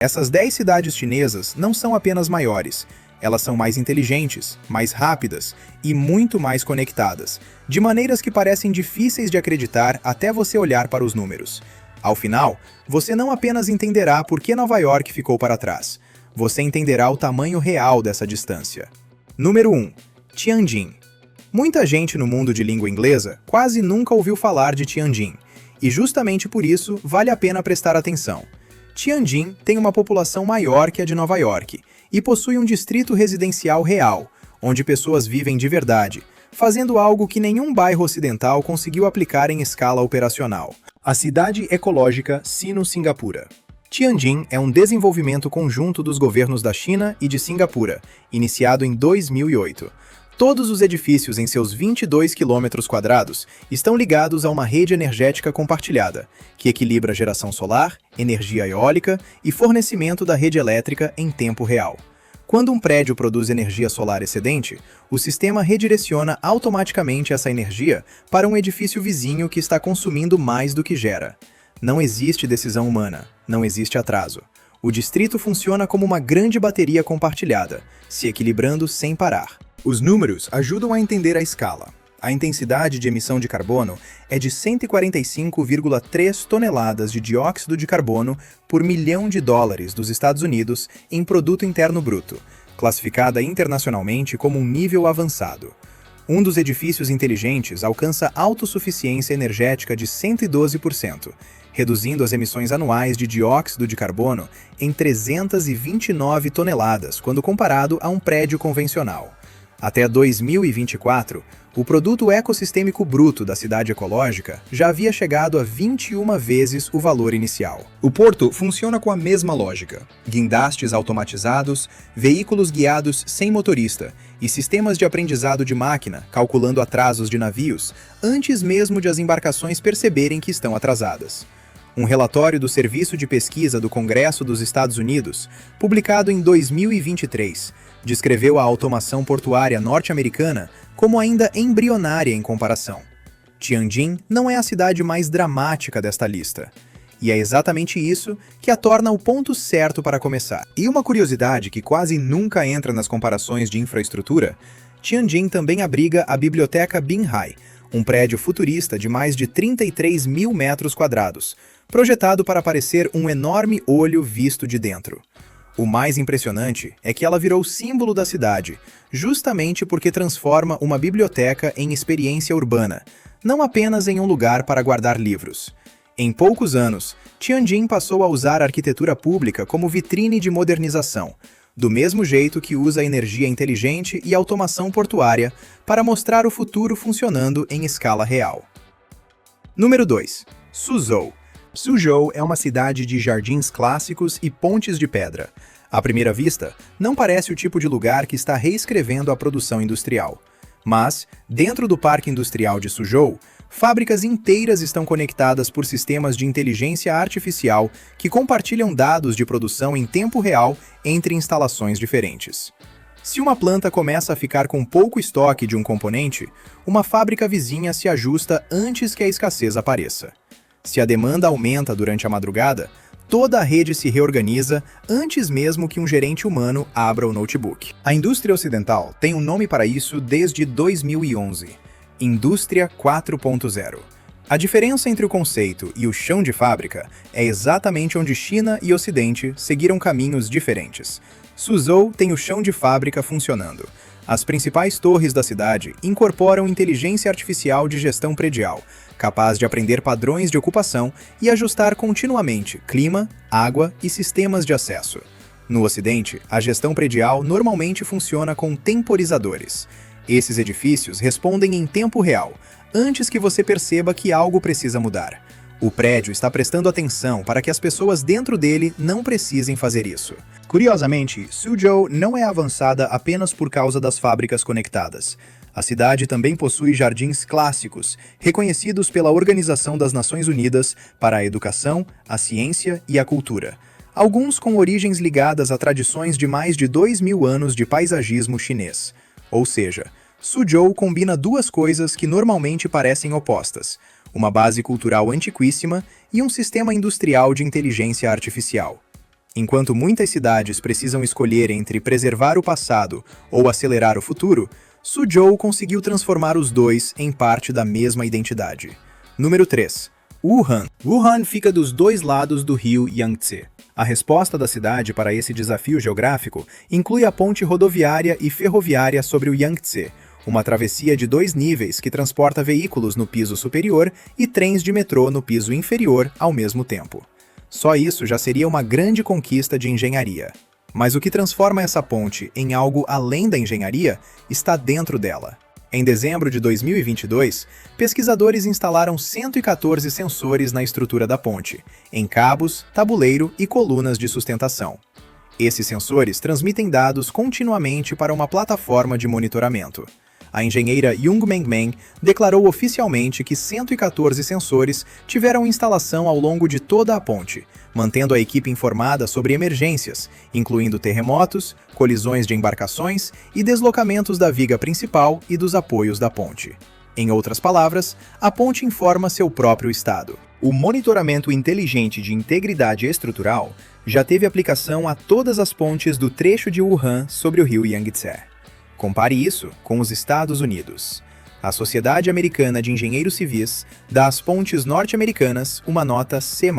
Essas 10 cidades chinesas não são apenas maiores, elas são mais inteligentes, mais rápidas e muito mais conectadas, de maneiras que parecem difíceis de acreditar até você olhar para os números. Ao final, você não apenas entenderá por que Nova York ficou para trás, você entenderá o tamanho real dessa distância. Número 1. Tianjin. Muita gente no mundo de língua inglesa quase nunca ouviu falar de Tianjin, e justamente por isso vale a pena prestar atenção. Tianjin tem uma população maior que a de Nova York e possui um distrito residencial real, onde pessoas vivem de verdade, fazendo algo que nenhum bairro ocidental conseguiu aplicar em escala operacional. A cidade ecológica Sino-Singapura. Tianjin é um desenvolvimento conjunto dos governos da China e de Singapura, iniciado em 2008. Todos os edifícios em seus 22 km² estão ligados a uma rede energética compartilhada, que equilibra geração solar, energia eólica e fornecimento da rede elétrica em tempo real. Quando um prédio produz energia solar excedente, o sistema redireciona automaticamente essa energia para um edifício vizinho que está consumindo mais do que gera. Não existe decisão humana, não existe atraso. O distrito funciona como uma grande bateria compartilhada, se equilibrando sem parar. Os números ajudam a entender a escala. A intensidade de emissão de carbono é de 145,3 toneladas de dióxido de carbono por milhão de dólares dos Estados Unidos em produto interno bruto, classificada internacionalmente como um nível avançado. Um dos edifícios inteligentes alcança autossuficiência energética de 112%, reduzindo as emissões anuais de dióxido de carbono em 329 toneladas quando comparado a um prédio convencional. Até 2024, o produto ecossistêmico bruto da cidade ecológica já havia chegado a 21 vezes o valor inicial. O porto funciona com a mesma lógica: guindastes automatizados, veículos guiados sem motorista e sistemas de aprendizado de máquina calculando atrasos de navios antes mesmo de as embarcações perceberem que estão atrasadas. Um relatório do Serviço de Pesquisa do Congresso dos Estados Unidos, publicado em 2023, descreveu a automação portuária norte-americana como ainda embrionária em comparação. Tianjin não é a cidade mais dramática desta lista. E é exatamente isso que a torna o ponto certo para começar. E uma curiosidade que quase nunca entra nas comparações de infraestrutura, Tianjin também abriga a Biblioteca Binhai, um prédio futurista de mais de 33 mil metros quadrados, projetado para parecer um enorme olho visto de dentro. O mais impressionante é que ela virou símbolo da cidade, justamente porque transforma uma biblioteca em experiência urbana, não apenas em um lugar para guardar livros. Em poucos anos, Tianjin passou a usar a arquitetura pública como vitrine de modernização, do mesmo jeito que usa energia inteligente e automação portuária para mostrar o futuro funcionando em escala real. Número 2. Suzhou. Suzhou é uma cidade de jardins clássicos e pontes de pedra. À primeira vista, não parece o tipo de lugar que está reescrevendo a produção industrial. Mas, dentro do Parque Industrial de Suzhou, fábricas inteiras estão conectadas por sistemas de inteligência artificial que compartilham dados de produção em tempo real entre instalações diferentes. Se uma planta começa a ficar com pouco estoque de um componente, uma fábrica vizinha se ajusta antes que a escassez apareça. Se a demanda aumenta durante a madrugada, toda a rede se reorganiza antes mesmo que um gerente humano abra o notebook. A indústria ocidental tem um nome para isso desde 2011: Indústria 4.0. A diferença entre o conceito e o chão de fábrica é exatamente onde China e Ocidente seguiram caminhos diferentes. Suzhou tem o chão de fábrica funcionando. As principais torres da cidade incorporam inteligência artificial de gestão predial, capaz de aprender padrões de ocupação e ajustar continuamente clima, água e sistemas de acesso. No Ocidente, a gestão predial normalmente funciona com temporizadores. Esses edifícios respondem em tempo real, antes que você perceba que algo precisa mudar. O prédio está prestando atenção para que as pessoas dentro dele não precisem fazer isso. Curiosamente, Suzhou não é avançada apenas por causa das fábricas conectadas. A cidade também possui jardins clássicos, reconhecidos pela Organização das Nações Unidas para a Educação, a Ciência e a Cultura. Alguns com origens ligadas a tradições de mais de 2.000 anos de paisagismo chinês. Ou seja, Suzhou combina duas coisas que normalmente parecem opostas: uma base cultural antiquíssima e um sistema industrial de inteligência artificial. Enquanto muitas cidades precisam escolher entre preservar o passado ou acelerar o futuro, Suzhou conseguiu transformar os dois em parte da mesma identidade. Número 3. Wuhan. Wuhan fica dos dois lados do rio Yangtze. A resposta da cidade para esse desafio geográfico inclui a ponte rodoviária e ferroviária sobre o Yangtze, uma travessia de 2 níveis que transporta veículos no piso superior e trens de metrô no piso inferior ao mesmo tempo. Só isso já seria uma grande conquista de engenharia. Mas o que transforma essa ponte em algo além da engenharia está dentro dela. Em dezembro de 2022, pesquisadores instalaram 114 sensores na estrutura da ponte, em cabos, tabuleiro e colunas de sustentação. Esses sensores transmitem dados continuamente para uma plataforma de monitoramento. A engenheira Jung Mengmeng declarou oficialmente que 114 sensores tiveram instalação ao longo de toda a ponte, mantendo a equipe informada sobre emergências, incluindo terremotos, colisões de embarcações e deslocamentos da viga principal e dos apoios da ponte. Em outras palavras, a ponte informa seu próprio estado. O monitoramento inteligente de integridade estrutural já teve aplicação a todas as pontes do trecho de Wuhan sobre o rio Yangtze. Compare isso com os Estados Unidos. A Sociedade Americana de Engenheiros Civis dá às pontes norte-americanas uma nota C+.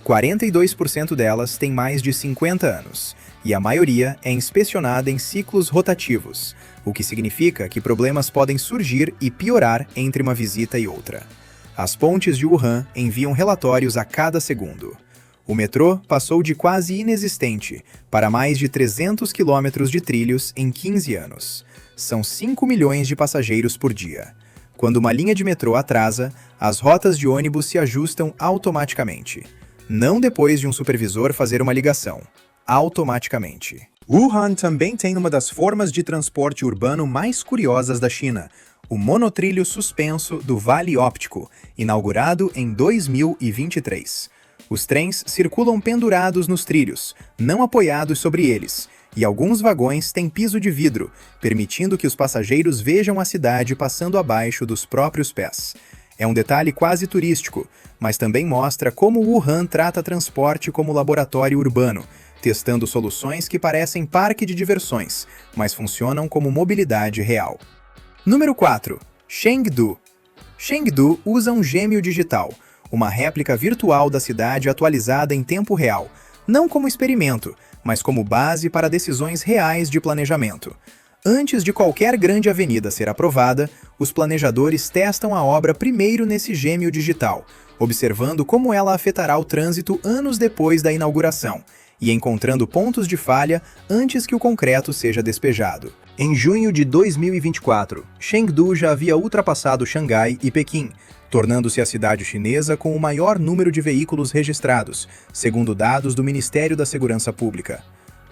42% delas têm mais de 50 anos, e a maioria é inspecionada em ciclos rotativos, o que significa que problemas podem surgir e piorar entre uma visita e outra. As pontes de Wuhan enviam relatórios a cada segundo. O metrô passou de quase inexistente para mais de 300 quilômetros de trilhos em 15 anos. São 5 milhões de passageiros por dia. Quando uma linha de metrô atrasa, as rotas de ônibus se ajustam automaticamente. Não depois de um supervisor fazer uma ligação. Automaticamente. Wuhan também tem uma das formas de transporte urbano mais curiosas da China, o monotrilho suspenso do Vale Óptico, inaugurado em 2023. Os trens circulam pendurados nos trilhos, não apoiados sobre eles, e alguns vagões têm piso de vidro, permitindo que os passageiros vejam a cidade passando abaixo dos próprios pés. É um detalhe quase turístico, mas também mostra como Wuhan trata transporte como laboratório urbano, testando soluções que parecem parque de diversões, mas funcionam como mobilidade real. Número 4. Chengdu. Chengdu usa um gêmeo digital, uma réplica virtual da cidade atualizada em tempo real, não como experimento, mas como base para decisões reais de planejamento. Antes de qualquer grande avenida ser aprovada, os planejadores testam a obra primeiro nesse gêmeo digital, observando como ela afetará o trânsito anos depois da inauguração, e encontrando pontos de falha antes que o concreto seja despejado. Em junho de 2024, Chengdu já havia ultrapassado Xangai e Pequim, tornando-se a cidade chinesa com o maior número de veículos registrados, segundo dados do Ministério da Segurança Pública.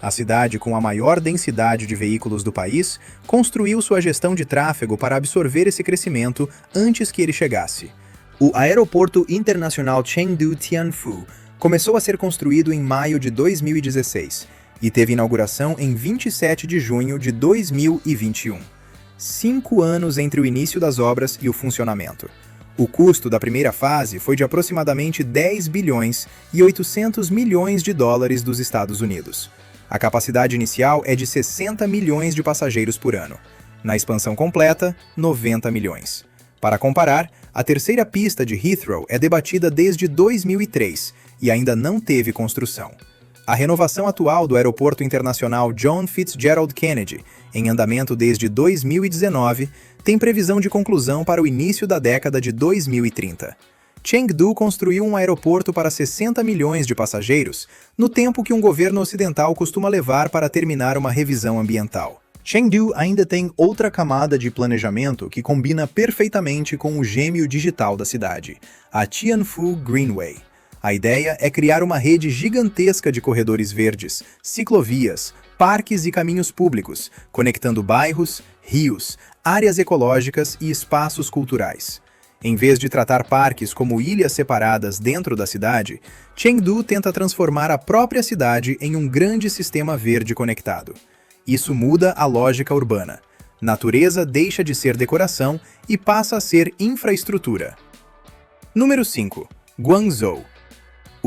A cidade com a maior densidade de veículos do país construiu sua gestão de tráfego para absorver esse crescimento antes que ele chegasse. O Aeroporto Internacional Chengdu Tianfu começou a ser construído em maio de 2016 e teve inauguração em 27 de junho de 2021. 5 anos entre o início das obras e o funcionamento. O custo da primeira fase foi de aproximadamente 10 bilhões e 800 milhões de dólares dos Estados Unidos. A capacidade inicial é de 60 milhões de passageiros por ano. Na expansão completa, 90 milhões. Para comparar, a terceira pista de Heathrow é debatida desde 2003 e ainda não teve construção. A renovação atual do Aeroporto Internacional John Fitzgerald Kennedy, em andamento desde 2019, tem previsão de conclusão para o início da década de 2030. Chengdu construiu um aeroporto para 60 milhões de passageiros, no tempo que um governo ocidental costuma levar para terminar uma revisão ambiental. Chengdu ainda tem outra camada de planejamento que combina perfeitamente com o gêmeo digital da cidade, a Tianfu Greenway. A ideia é criar uma rede gigantesca de corredores verdes, ciclovias, parques e caminhos públicos, conectando bairros, rios, áreas ecológicas e espaços culturais. Em vez de tratar parques como ilhas separadas dentro da cidade, Chengdu tenta transformar a própria cidade em um grande sistema verde conectado. Isso muda a lógica urbana. Natureza deixa de ser decoração e passa a ser infraestrutura. Número 5. Guangzhou.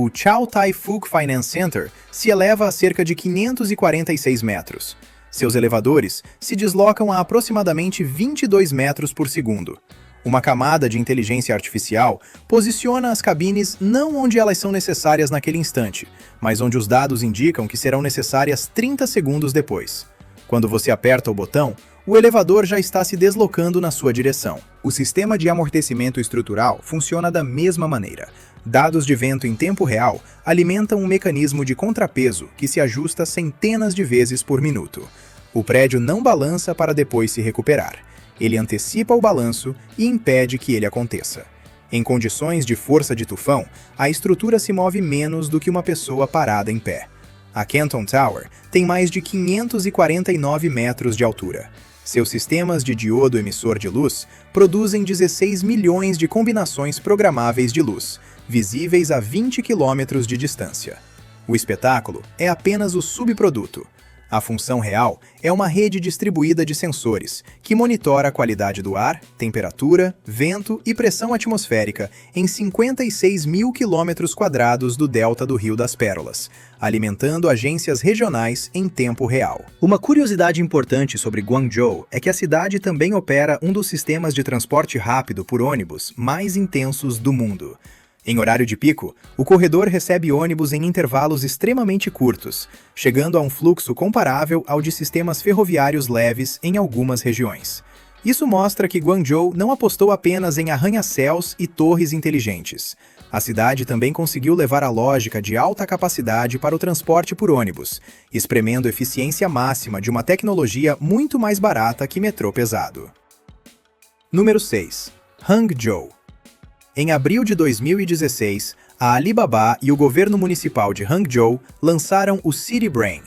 o Chow Tai Fook Finance Center se eleva a cerca de 546 metros. Seus elevadores se deslocam a aproximadamente 22 metros por segundo. Uma camada de inteligência artificial posiciona as cabines não onde elas são necessárias naquele instante, mas onde os dados indicam que serão necessárias 30 segundos depois. Quando você aperta o botão, o elevador já está se deslocando na sua direção. O sistema de amortecimento estrutural funciona da mesma maneira. Dados de vento em tempo real alimentam um mecanismo de contrapeso que se ajusta centenas de vezes por minuto. O prédio não balança para depois se recuperar. Ele antecipa o balanço e impede que ele aconteça. Em condições de força de tufão, a estrutura se move menos do que uma pessoa parada em pé. A Canton Tower tem mais de 549 metros de altura. Seus sistemas de diodo emissor de luz produzem 16 milhões de combinações programáveis de luz, visíveis a 20 quilômetros de distância. O espetáculo é apenas o subproduto. A função real é uma rede distribuída de sensores, que monitora a qualidade do ar, temperatura, vento e pressão atmosférica em 56 mil quilômetros quadrados do delta do Rio das Pérolas, alimentando agências regionais em tempo real. Uma curiosidade importante sobre Guangzhou é que a cidade também opera um dos sistemas de transporte rápido por ônibus mais intensos do mundo. Em horário de pico, o corredor recebe ônibus em intervalos extremamente curtos, chegando a um fluxo comparável ao de sistemas ferroviários leves em algumas regiões. Isso mostra que Guangzhou não apostou apenas em arranha-céus e torres inteligentes. A cidade também conseguiu levar a lógica de alta capacidade para o transporte por ônibus, espremendo eficiência máxima de uma tecnologia muito mais barata que metrô pesado. Número 6. Hangzhou. Em abril de 2016, a Alibaba e o governo municipal de Hangzhou lançaram o City Brain.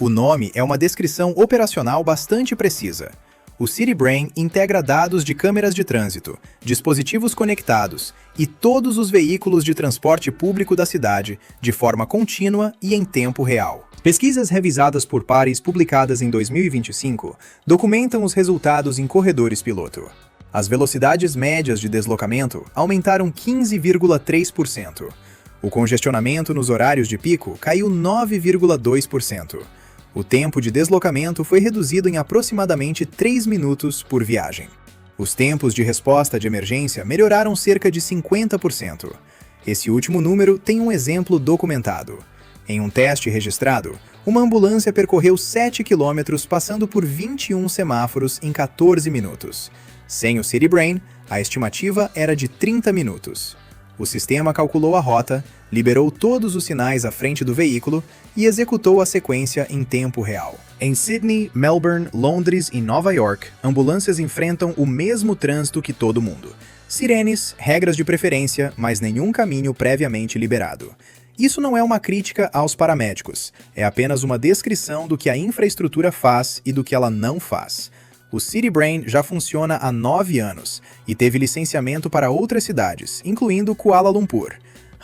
O nome é uma descrição operacional bastante precisa. O City Brain integra dados de câmeras de trânsito, dispositivos conectados e todos os veículos de transporte público da cidade de forma contínua e em tempo real. Pesquisas revisadas por pares publicadas em 2025 documentam os resultados em corredores piloto. As velocidades médias de deslocamento aumentaram 15,3%. O congestionamento nos horários de pico caiu 9,2%. O tempo de deslocamento foi reduzido em aproximadamente 3 minutos por viagem. Os tempos de resposta de emergência melhoraram cerca de 50%. Esse último número tem um exemplo documentado. Em um teste registrado, uma ambulância percorreu 7 quilômetros passando por 21 semáforos em 14 minutos. Sem o City Brain, a estimativa era de 30 minutos. O sistema calculou a rota, liberou todos os sinais à frente do veículo e executou a sequência em tempo real. Em Sydney, Melbourne, Londres e Nova York, ambulâncias enfrentam o mesmo trânsito que todo mundo. Sirenes, regras de preferência, mas nenhum caminho previamente liberado. Isso não é uma crítica aos paramédicos, é apenas uma descrição do que a infraestrutura faz e do que ela não faz. O City Brain já funciona há 9 anos e teve licenciamento para outras cidades, incluindo Kuala Lumpur.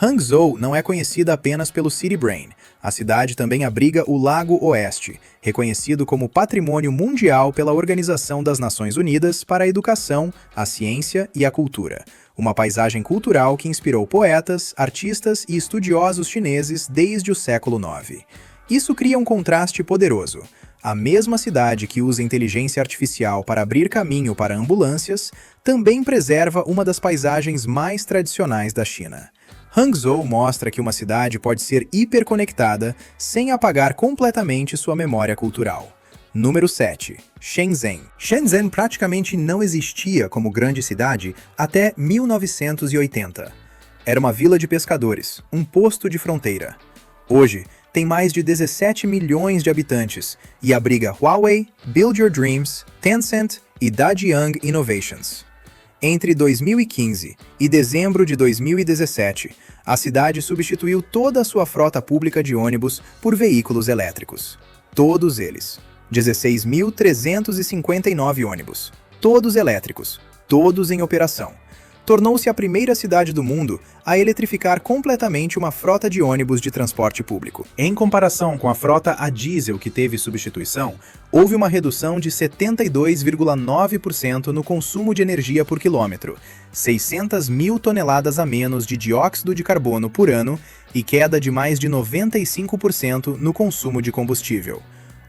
Hangzhou não é conhecida apenas pelo City Brain. A cidade também abriga o Lago Oeste, reconhecido como Patrimônio Mundial pela Organização das Nações Unidas para a Educação, a Ciência e a Cultura. Uma paisagem cultural que inspirou poetas, artistas e estudiosos chineses desde o século IX. Isso cria um contraste poderoso. A mesma cidade que usa inteligência artificial para abrir caminho para ambulâncias também preserva uma das paisagens mais tradicionais da China. Hangzhou mostra que uma cidade pode ser hiperconectada sem apagar completamente sua memória cultural. Número 7. Shenzhen. Shenzhen praticamente não existia como grande cidade até 1980. Era uma vila de pescadores, um posto de fronteira. Hoje, tem mais de 17 milhões de habitantes e abriga Huawei, Build Your Dreams, Tencent e Dajiang Innovations. Entre 2015 e dezembro de 2017, a cidade substituiu toda a sua frota pública de ônibus por veículos elétricos. Todos eles. 16.359 ônibus. Todos elétricos. Todos em operação. tornou-se a primeira cidade do mundo a eletrificar completamente uma frota de ônibus de transporte público. Em comparação com a frota a diesel que teve substituição, houve uma redução de 72,9% no consumo de energia por quilômetro, 600 mil toneladas a menos de dióxido de carbono por ano e queda de mais de 95% no consumo de combustível.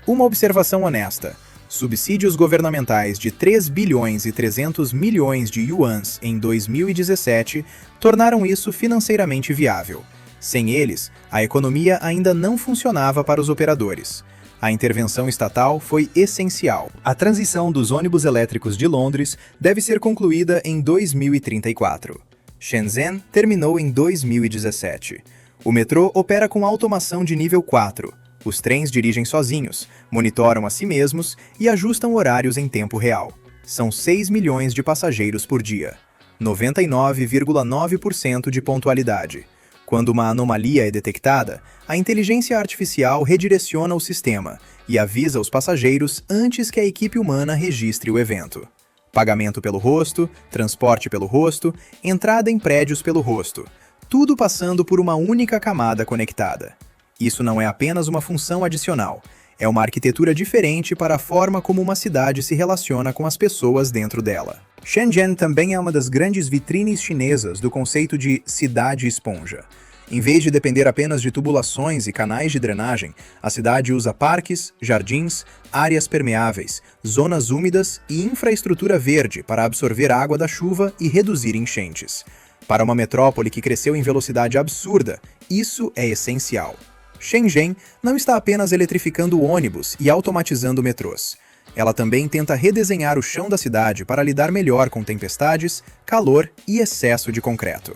Uma observação honesta: subsídios governamentais de 3 bilhões e 300 milhões de yuans em 2017 tornaram isso financeiramente viável. Sem eles, a economia ainda não funcionava para os operadores. A intervenção estatal foi essencial. A transição dos ônibus elétricos de Londres deve ser concluída em 2034. Shenzhen terminou em 2017. O metrô opera com automação de nível 4. Os trens dirigem sozinhos, monitoram a si mesmos e ajustam horários em tempo real. São 6 milhões de passageiros por dia. 99,9% de pontualidade. Quando uma anomalia é detectada, a inteligência artificial redireciona o sistema e avisa os passageiros antes que a equipe humana registre o evento. Pagamento pelo rosto, transporte pelo rosto, entrada em prédios pelo rosto. Tudo passando por uma única camada conectada. Isso não é apenas uma função adicional, é uma arquitetura diferente para a forma como uma cidade se relaciona com as pessoas dentro dela. Shenzhen também é uma das grandes vitrines chinesas do conceito de cidade esponja. Em vez de depender apenas de tubulações e canais de drenagem, a cidade usa parques, jardins, áreas permeáveis, zonas úmidas e infraestrutura verde para absorver água da chuva e reduzir enchentes. Para uma metrópole que cresceu em velocidade absurda, isso é essencial. Shenzhen não está apenas eletrificando ônibus e automatizando metrôs. Ela também tenta redesenhar o chão da cidade para lidar melhor com tempestades, calor e excesso de concreto.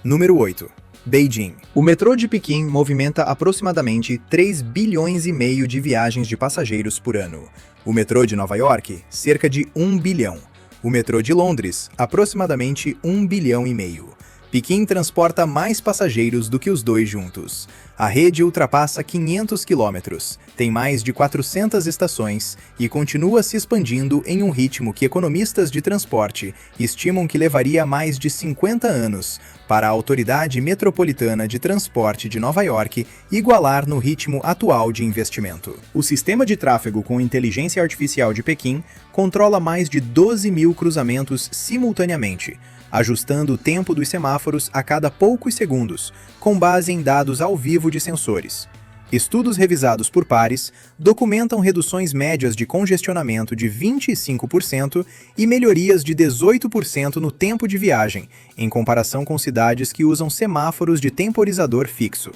Número 8. Beijing. O metrô de Pequim movimenta aproximadamente 3 bilhões e meio de viagens de passageiros por ano. O metrô de Nova York, cerca de 1 bilhão. O metrô de Londres, aproximadamente 1 bilhão e meio. Pequim transporta mais passageiros do que os dois juntos. A rede ultrapassa 500 quilômetros, tem mais de 400 estações e continua se expandindo em um ritmo que economistas de transporte estimam que levaria mais de 50 anos para a Autoridade Metropolitana de Transporte de Nova York igualar no ritmo atual de investimento. O sistema de tráfego com inteligência artificial de Pequim controla mais de 12 mil cruzamentos simultaneamente, ajustando o tempo dos semáforos a cada poucos segundos, com base em dados ao vivo de sensores. Estudos revisados por pares documentam reduções médias de congestionamento de 25% e melhorias de 18% no tempo de viagem, em comparação com cidades que usam semáforos de temporizador fixo.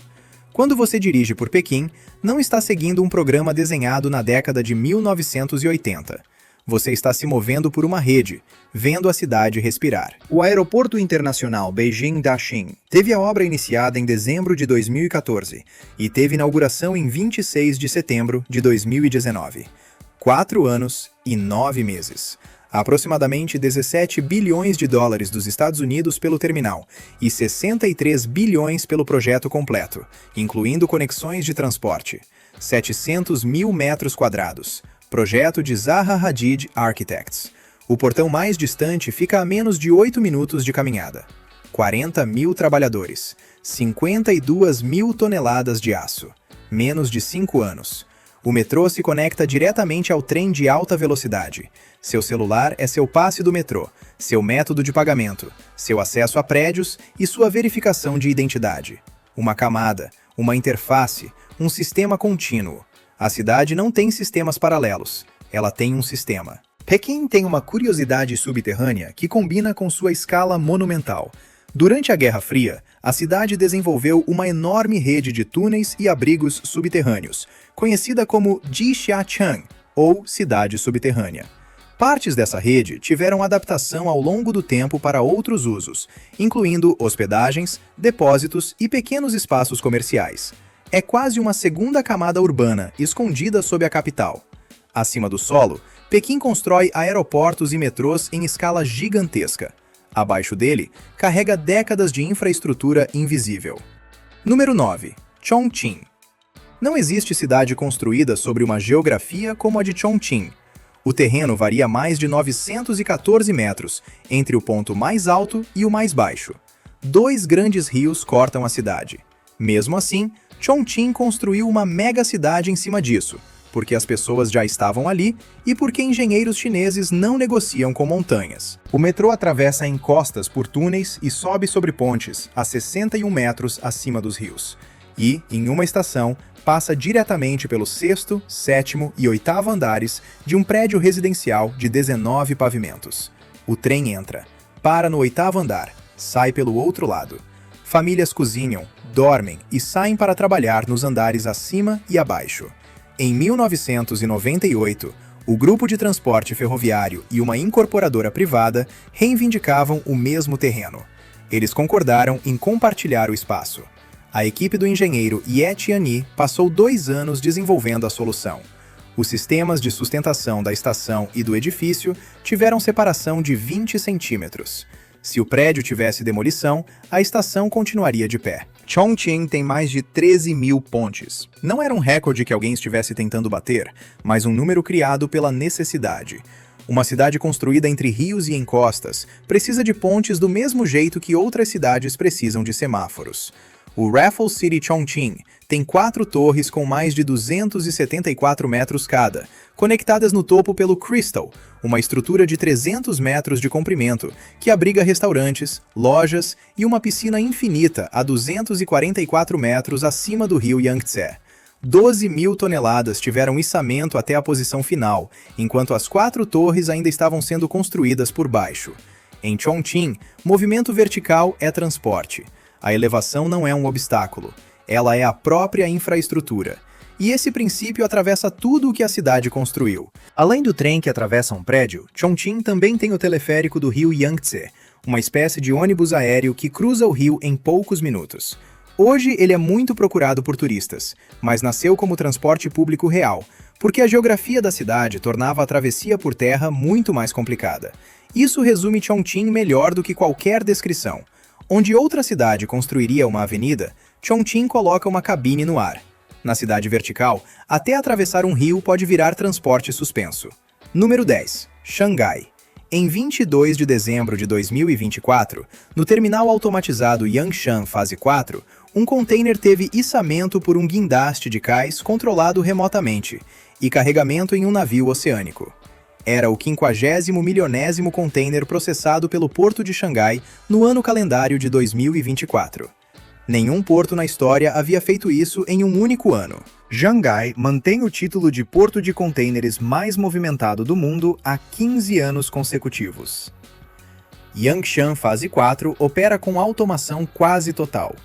Quando você dirige por Pequim, não está seguindo um programa desenhado na década de 1980. Você está se movendo por uma rede, vendo a cidade respirar. O Aeroporto Internacional Beijing-Daxing teve a obra iniciada em dezembro de 2014 e teve inauguração em 26 de setembro de 2019. 4 anos e 9 meses. Aproximadamente 17 bilhões de dólares dos Estados Unidos pelo terminal e 63 bilhões pelo projeto completo, incluindo conexões de transporte. 700 mil metros quadrados. Projeto de Zaha Hadid Architects. O portão mais distante fica a menos de 8 minutos de caminhada. 40 mil trabalhadores. 52 mil toneladas de aço. Menos de 5 anos. O metrô se conecta diretamente ao trem de alta velocidade. Seu celular é seu passe do metrô, seu método de pagamento, seu acesso a prédios e sua verificação de identidade. Uma camada, uma interface, um sistema contínuo. A cidade não tem sistemas paralelos, ela tem um sistema. Pequim tem uma curiosidade subterrânea que combina com sua escala monumental. Durante a Guerra Fria, a cidade desenvolveu uma enorme rede de túneis e abrigos subterrâneos, conhecida como Jixiaqiang, ou Cidade Subterrânea. Partes dessa rede tiveram adaptação ao longo do tempo para outros usos, incluindo hospedagens, depósitos e pequenos espaços comerciais. É quase uma segunda camada urbana, escondida sob a capital. Acima do solo, Pequim constrói aeroportos e metrôs em escala gigantesca. Abaixo dele, carrega décadas de infraestrutura invisível. Número 9. Chongqing. Não existe cidade construída sobre uma geografia como a de Chongqing. O terreno varia mais de 914 metros entre o ponto mais alto e o mais baixo. Dois grandes rios cortam a cidade. Mesmo assim, Chongqing construiu uma mega cidade em cima disso, porque as pessoas já estavam ali e porque engenheiros chineses não negociam com montanhas. O metrô atravessa encostas por túneis e sobe sobre pontes a 61 metros acima dos rios. E, em uma estação, passa diretamente pelo 6º, 7º e 8º andares de um prédio residencial de 19 pavimentos. O trem entra, para no 8º andar, sai pelo outro lado. Famílias cozinham, dormem e saem para trabalhar nos andares acima e abaixo. Em 1998, o grupo de transporte ferroviário e uma incorporadora privada reivindicavam o mesmo terreno. Eles concordaram em compartilhar o espaço. A equipe do engenheiro Ye Tianyi passou 2 anos desenvolvendo a solução. Os sistemas de sustentação da estação e do edifício tiveram separação de 20 centímetros. Se o prédio tivesse demolição, a estação continuaria de pé. Chongqing tem mais de 13 mil pontes. Não era um recorde que alguém estivesse tentando bater, mas um número criado pela necessidade. Uma cidade construída entre rios e encostas precisa de pontes do mesmo jeito que outras cidades precisam de semáforos. O Raffles City Chongqing tem 4 torres com mais de 274 metros cada, conectadas no topo pelo Crystal, uma estrutura de 300 metros de comprimento, que abriga restaurantes, lojas e uma piscina infinita a 244 metros acima do rio Yangtze. 12 mil toneladas tiveram içamento até a posição final, enquanto as 4 torres ainda estavam sendo construídas por baixo. Em Chongqing, movimento vertical é transporte. A elevação não é um obstáculo, ela é a própria infraestrutura. E esse princípio atravessa tudo o que a cidade construiu. Além do trem que atravessa um prédio, Chongqing também tem o teleférico do rio Yangtze, uma espécie de ônibus aéreo que cruza o rio em poucos minutos. Hoje ele é muito procurado por turistas, mas nasceu como transporte público real, porque a geografia da cidade tornava a travessia por terra muito mais complicada. Isso resume Chongqing melhor do que qualquer descrição. Onde outra cidade construiria uma avenida, Chongqing coloca uma cabine no ar. Na cidade vertical, até atravessar um rio pode virar transporte suspenso. Número 10. Xangai. Em 22 de dezembro de 2024, no terminal automatizado Yangshan Fase 4, um container teve içamento por um guindaste de cais controlado remotamente e carregamento em um navio oceânico. Era o 50º-milionésimo container processado pelo Porto de Xangai no ano calendário de 2024. Nenhum porto na história havia feito isso em um único ano. Xangai mantém o título de porto de contêineres mais movimentado do mundo há 15 anos consecutivos. Yangshan Fase 4 opera com automação quase total.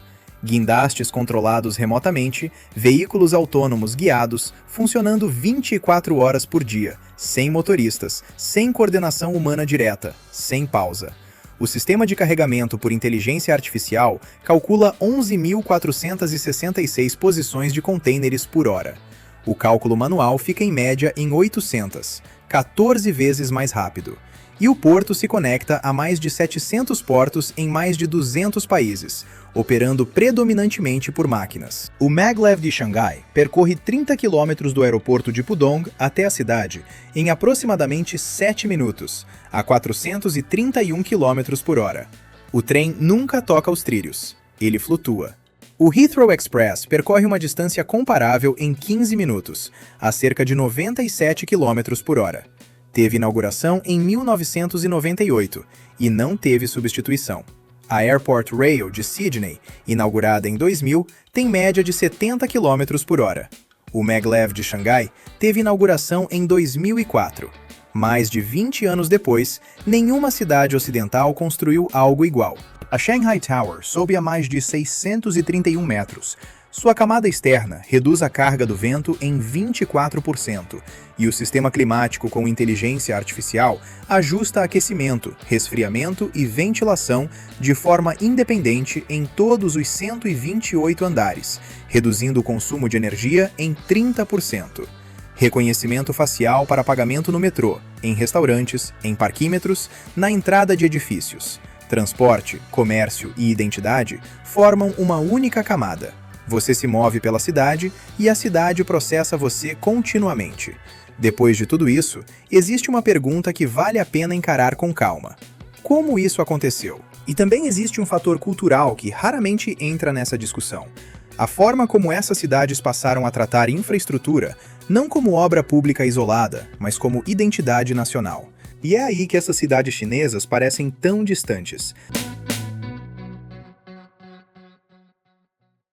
Guindastes controlados remotamente, veículos autônomos guiados, funcionando 24 horas por dia, sem motoristas, sem coordenação humana direta, sem pausa. O sistema de carregamento por inteligência artificial calcula 11.466 posições de contêineres por hora. O cálculo manual fica em média em 800, 14 vezes mais rápido. E o porto se conecta a mais de 700 portos em mais de 200 países, operando predominantemente por máquinas. O maglev de Xangai percorre 30 km do aeroporto de Pudong até a cidade em aproximadamente 7 minutos, a 431 km por hora. O trem nunca toca os trilhos, ele flutua. O Heathrow Express percorre uma distância comparável em 15 minutos, a cerca de 97 km por hora. Teve inauguração em 1998 e não teve substituição. A Airport Rail de Sydney, inaugurada em 2000, tem média de 70 km por hora. O maglev de Xangai teve inauguração em 2004. Mais de 20 anos depois, nenhuma cidade ocidental construiu algo igual. A Shanghai Tower sobe a mais de 631 metros. Sua camada externa reduz a carga do vento em 24%, e o sistema climático com inteligência artificial ajusta aquecimento, resfriamento e ventilação de forma independente em todos os 128 andares, reduzindo o consumo de energia em 30%. Reconhecimento facial para pagamento no metrô, em restaurantes, em parquímetros, na entrada de edifícios. Transporte, comércio e identidade formam uma única camada. Você se move pela cidade e a cidade processa você continuamente. Depois de tudo isso, existe uma pergunta que vale a pena encarar com calma. Como isso aconteceu? E também existe um fator cultural que raramente entra nessa discussão. A forma como essas cidades passaram a tratar infraestrutura, não como obra pública isolada, mas como identidade nacional. E é aí que essas cidades chinesas parecem tão distantes.